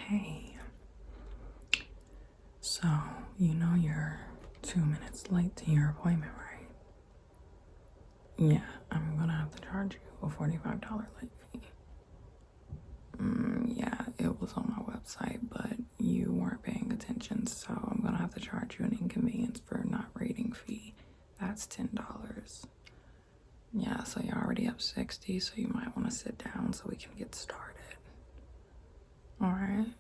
Hey, so you know you're 2 minutes late to your appointment, right? Yeah, I'm gonna have to charge you a $45 late fee. Yeah, it was on my website, but you weren't paying attention, so I'm gonna have to charge you an inconvenience for not rating fee. That's $10. Yeah, so you're already up 60, so you might want to sit down so we can get started. All right.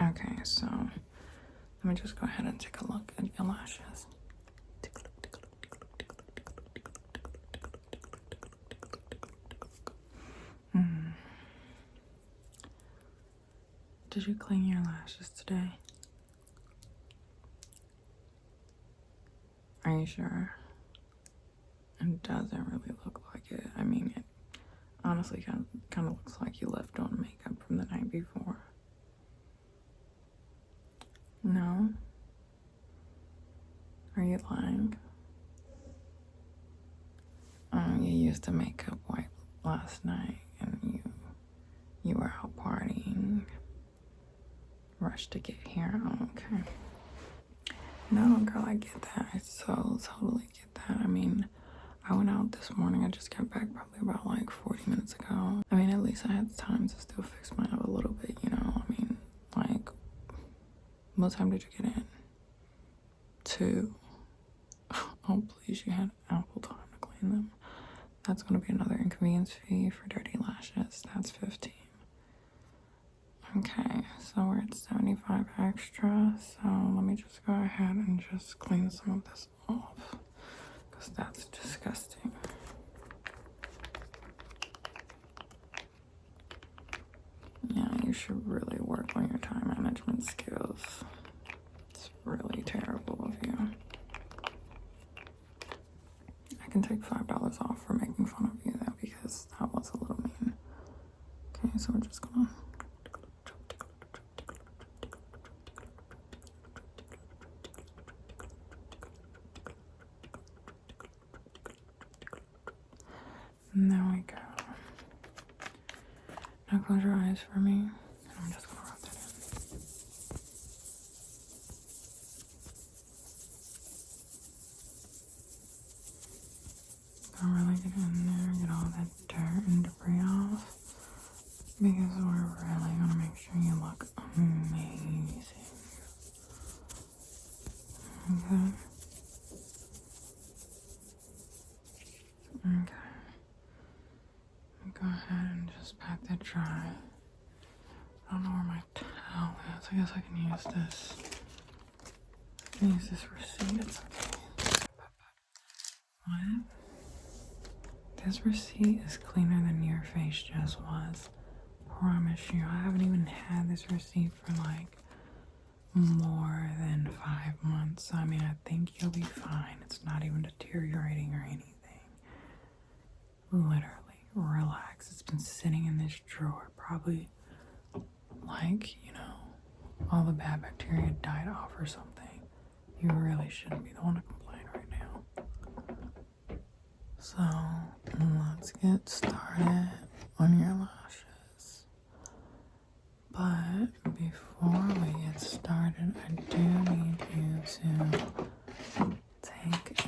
Okay, so let me just go ahead and take a look at your lashes. Take a look, take a look, take a look, take a look, take a look, take a look, take a look, take a look, take a look, take a look, take a look, take a look, take a look. Did you clean your lashes today? Are you sure? It doesn't really look like it. I mean, it honestly kind of looks like you left on makeup from the night before. No? Are you lying? You used a makeup wipe last night and you were out partying. Rushed to get here. Oh, okay. No, girl, I get that. I so totally get that. I mean, I went out this morning. I just got back probably about like 40 minutes ago. I mean, at least I had time to still fix mine up a little bit, you know? I mean, like, what time did you get in? 2. Oh, please, you had ample time to clean them. That's going to be another inconvenience fee for dirty lashes. That's 15. Okay, so we're at 75 extra. So let me just go ahead and just clean some of this off because that's disgusting. Yeah, you should really work on your time management skills. It's really terrible of you. I can take $5 off for making fun of you though, because that was a little mean. Okay, so we're just gonna and there we go. Now close your eyes for me, and I'm just gonna rub that in. Go really get in there, get all that dirt and debris off, because we're really gonna make sure you look amazing. Okay. Okay. Go ahead and just pat that dry. I don't know where my towel is. I guess I can use this. I can use this receipt. It's okay. What? This receipt is cleaner than your face just was. Promise you. I haven't even had this receipt for like more than 5 months. I mean, I think you'll be fine. It's not even deteriorating or anything. Literally, relax. It's been sitting in this drawer probably like, all the bad bacteria died off or something. You really shouldn't be the one to complain right now. So, let's get started on your lashes. But before we get started, I do need you to take a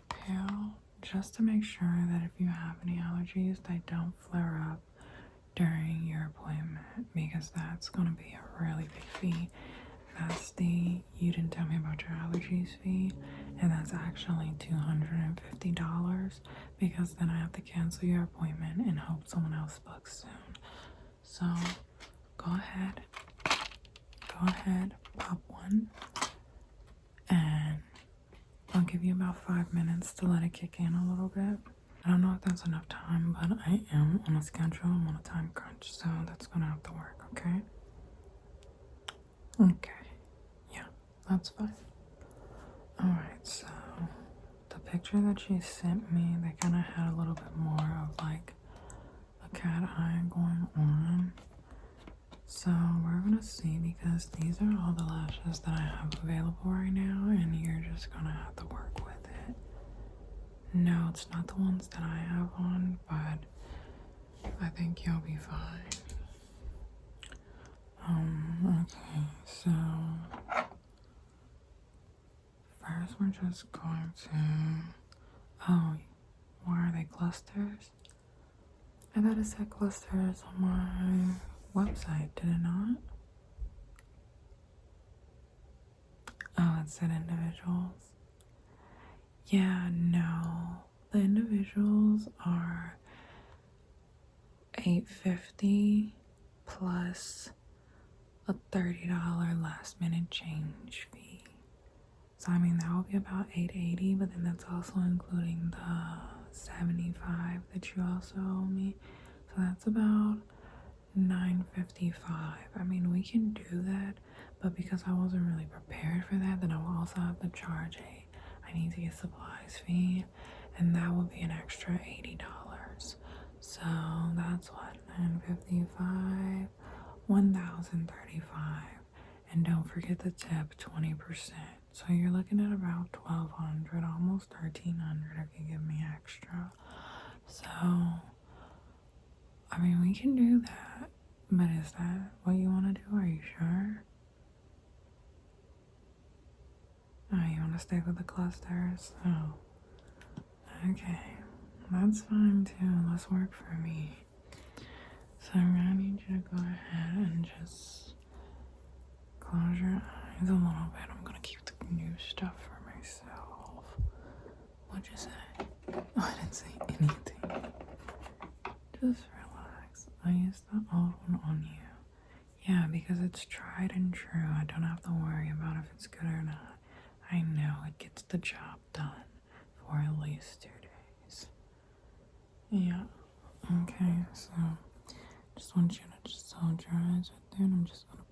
pill just to make sure that if you have any allergies, they don't flare up during your appointment, because that's going to be a really big fee. That's the you didn't tell me about your allergies fee, and that's actually $250, because then I have to cancel your appointment and hope someone else books soon. So go ahead, pop one, and I'll give you about 5 minutes to let it kick in a little bit. I don't know if that's enough time, but I am on a schedule. I'm on a time crunch, so that's gonna have to work, okay? Okay. Yeah, that's fine. Alright, so the picture that she sent me, they kind of had a little bit more of like a cat eye going on. So we're gonna see, because these are all the lashes that I have available right now, and you're just gonna have to work with it. No, it's not the ones that I have on, but I think you'll be fine. Okay, so first we're just going to, oh, why are they clusters? I thought it said clusters on my website, did it not? Oh, it said individuals. Yeah, no. The individuals are $8.50 plus a $30 last minute change fee. So I mean that will be about $8.80, but then that's also including the $75 that you also owe me. So that's about $9.55. I mean, we can do that, but because I wasn't really prepared for that, then I will also have to charge I need to get supplies fee, and that will be an extra $80. So that's what, $9.55, $1,035, and don't forget the tip, 20%. So you're looking at about $1,200, almost $1,300 if you give me extra. So I mean, we can do that, but is that what you want to do? Are you sure? Oh, you want to stay with the clusters? Oh, okay. That's fine too. Let's work for me. So I'm gonna need you to go ahead and just close your eyes a little bit. I'm gonna keep the new stuff for myself. What'd you say? Oh, I didn't say anything. Just relax. I used the old one on you. Yeah, because it's tried and true. I don't have to worry about if it's good or not. I know it gets the job done for at least 2 days. Yeah. Okay, so just want you to just hold your eyes right there, and I'm just gonna.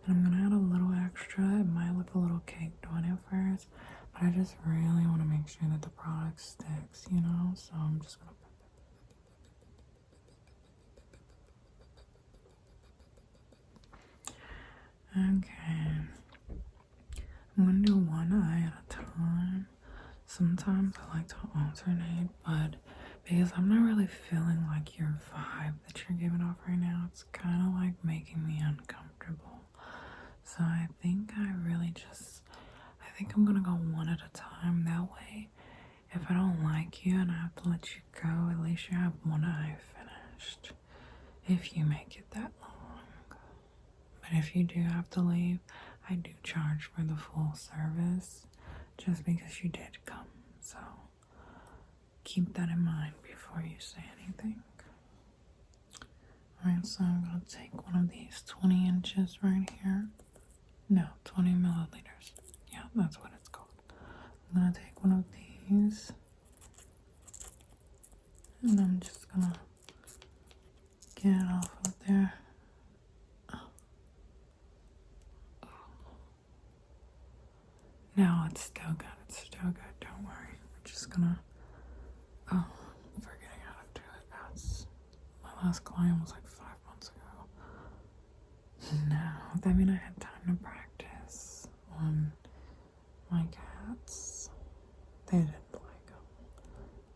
And I'm gonna add a little extra. It might look a little caked on it first, but I just really want to make sure that the product sticks, you know? So I'm just gonna. Okay. I'm gonna do one eye at a time. Sometimes I like to alternate, but because I'm not really feeling like your vibe that you're giving off right now, it's kind of like making me uncomfortable. So I think I think I'm gonna go one at a time. That way, if I don't like you and I have to let you go, at least you have one eye finished. If you make it that long. But if you do have to leave, I do charge for the full service just because you did come. So keep that in mind before you say anything. Alright, so I'm going to take one of these 20 inches right here. No, 20 milliliters. Yeah, that's what it's called. I'm going to take one of these. And I'm just going to get it off of there. No, it's still good. It's still good. Don't worry. We're just gonna. Oh, I'm forgetting how to do it. That's my last client was like 5 months ago. No, I mean I had time to practice on my cats. They didn't like them.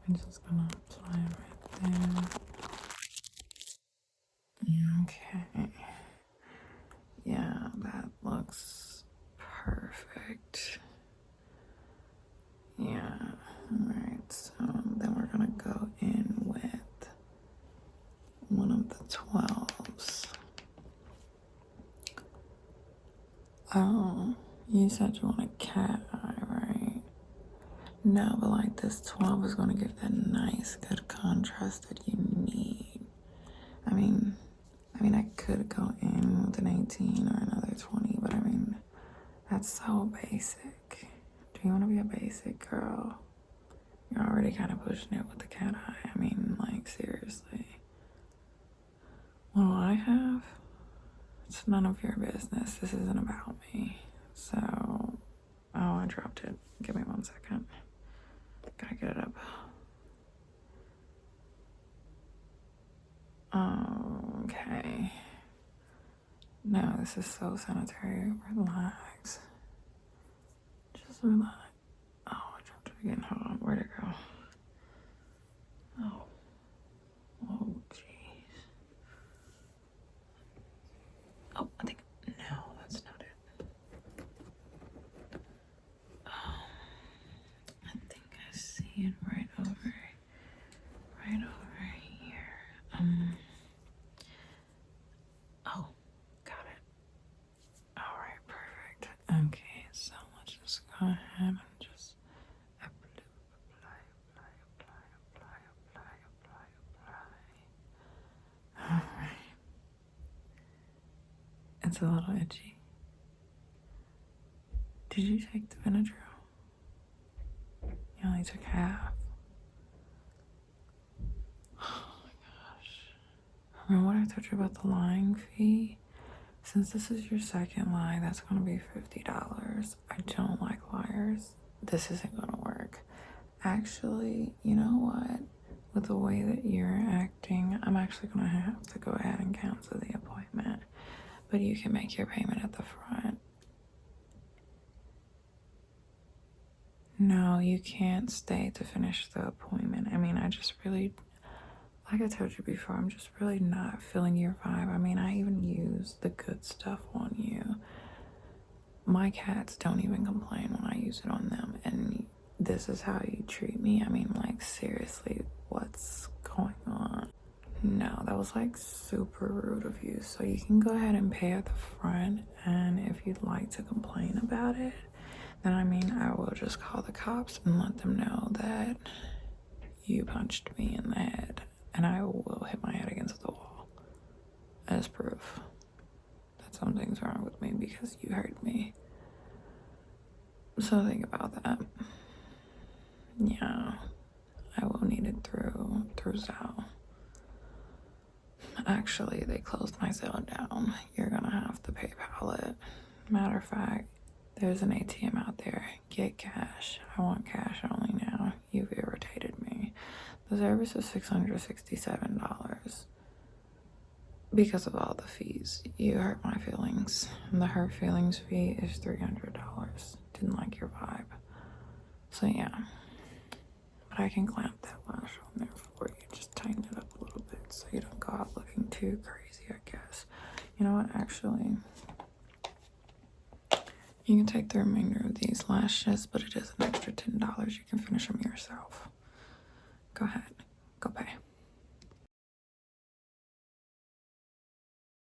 I'm just gonna apply it right there. Okay. Yeah, that looks perfect. Yeah, alright, so then we're gonna go in with one of the 12s. Oh, you said you want a cat eye, right? No, but like this 12 is gonna give that nice, good contrast that you need. I mean, I could go in with an 18 or another 20, but I mean, that's so basic. Do you want to be a basic girl? You're already kind of pushing it with the cat eye. I mean, like, seriously. What do I have? It's none of your business. This isn't about me. So, oh, I dropped it. Give me 1 second. Gotta get it up. Okay. No, this is so sanitary. Relax. Just relax. Oh, I dropped Again, hold on. Where'd it go? Oh. Oh, jeez. Oh, I think, no, that's not it. I think I see it right over here. Oh, got it. All right, perfect. Okay, so let's just go ahead and just apply. All right. It's a little itchy. Did you take the Benadryl? You only took half. Oh my gosh. Remember what I told you about the lying fee? Since this is your second lie, that's gonna be $50. I don't like liars. This isn't gonna work. Actually, you know what? With the way that you're acting, I'm actually gonna have to go ahead and cancel the appointment. But you can make your payment at the front. No, you can't stay to finish the appointment. I mean, I just really, like I told you before, I'm just really not feeling your vibe. I mean, I even use the good stuff on you. My cats don't even complain when I use it on them, and this is how you treat me? I mean, like, seriously, what's going on? No, that was like super rude of you. So you can go ahead and pay at the front, and if you'd like to complain about it, then I mean, I will just call the cops and let them know that you punched me in the head, and I will hit my head against the wall as proof that something's wrong with me because you hurt me. So think about that. Yeah, I will need it through Zelle. Actually, they closed my Zelle down. You're gonna have to PayPal it. Matter of fact, there's an ATM out there. Get cash. I want cash only now. You've irritated me. The service is $667 because of all the fees. You hurt my feelings. And the hurt feelings fee is $300. Didn't like your vibe. So yeah. But I can clamp that lash on there for you. Just tighten it up a little bit so you don't go out looking too crazy, I guess. You know what, actually, you can take the remainder of these lashes, but it is an extra $10. You can finish them yourself. Go ahead. Go pay.